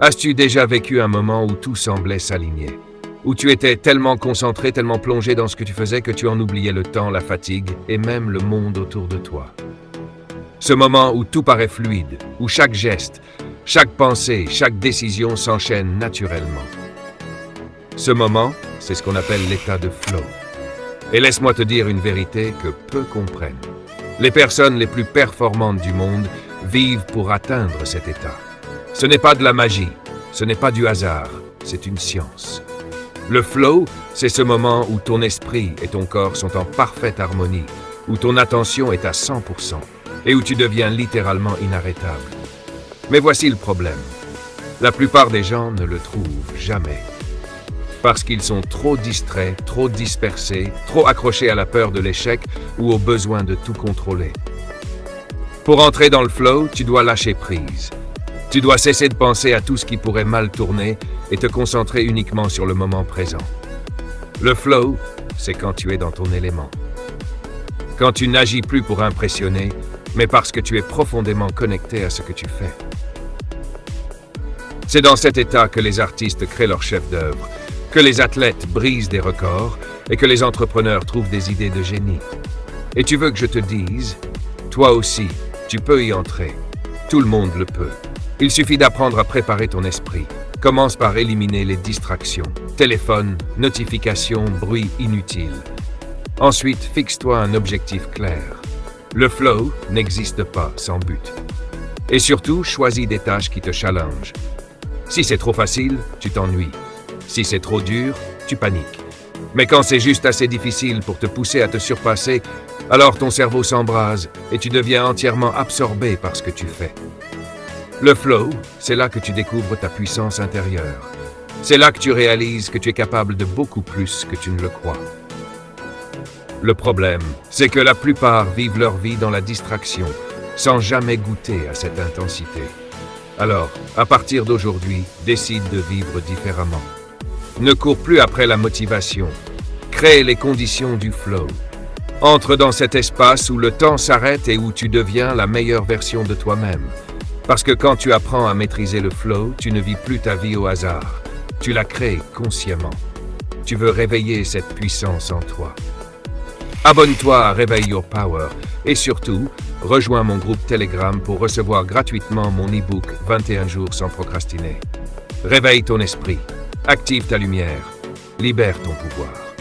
As-tu déjà vécu un moment où tout semblait s'aligner? Où tu étais tellement concentré, tellement plongé dans ce que tu faisais que tu en oubliais le temps, la fatigue et même le monde autour de toi? Ce moment où tout paraît fluide, où chaque geste, chaque pensée, chaque décision s'enchaîne naturellement. Ce moment, c'est ce qu'on appelle l'état de flow. Et laisse-moi te dire une vérité que peu comprennent. Les personnes les plus performantes du monde vivent pour atteindre cet état. Ce n'est pas de la magie, ce n'est pas du hasard, c'est une science. Le flow, c'est ce moment où ton esprit et ton corps sont en parfaite harmonie, où ton attention est à 100% et où tu deviens littéralement inarrêtable. Mais voici le problème. La plupart des gens ne le trouvent jamais. Parce qu'ils sont trop distraits, trop dispersés, trop accrochés à la peur de l'échec ou au besoin de tout contrôler. Pour entrer dans le flow, tu dois lâcher prise. Tu dois cesser de penser à tout ce qui pourrait mal tourner et te concentrer uniquement sur le moment présent. Le flow, c'est quand tu es dans ton élément. Quand tu n'agis plus pour impressionner, mais parce que tu es profondément connecté à ce que tu fais. C'est dans cet état que les artistes créent leurs chefs-d'œuvre, que les athlètes brisent des records et que les entrepreneurs trouvent des idées de génie. Et tu veux que je te dise, toi aussi, tu peux y entrer. Tout le monde le peut. Il suffit d'apprendre à préparer ton esprit. Commence par éliminer les distractions, téléphone, notifications, bruit inutile. Ensuite, fixe-toi un objectif clair. Le flow n'existe pas sans but. Et surtout, choisis des tâches qui te challengent. Si c'est trop facile, tu t'ennuies. Si c'est trop dur, tu paniques. Mais quand c'est juste assez difficile pour te pousser à te surpasser, alors ton cerveau s'embrase et tu deviens entièrement absorbé par ce que tu fais. Le flow, c'est là que tu découvres ta puissance intérieure. C'est là que tu réalises que tu es capable de beaucoup plus que tu ne le crois. Le problème, c'est que la plupart vivent leur vie dans la distraction, sans jamais goûter à cette intensité. Alors, à partir d'aujourd'hui, décide de vivre différemment. Ne cours plus après la motivation. Crée les conditions du flow. Entre dans cet espace où le temps s'arrête et où tu deviens la meilleure version de toi-même. Parce que quand tu apprends à maîtriser le flow, tu ne vis plus ta vie au hasard. Tu la crées consciemment. Tu veux réveiller cette puissance en toi. Abonne-toi à Réveille Your Power et surtout, rejoins mon groupe Telegram pour recevoir gratuitement mon e-book 21 jours sans procrastiner. Réveille ton esprit, active ta lumière, libère ton pouvoir.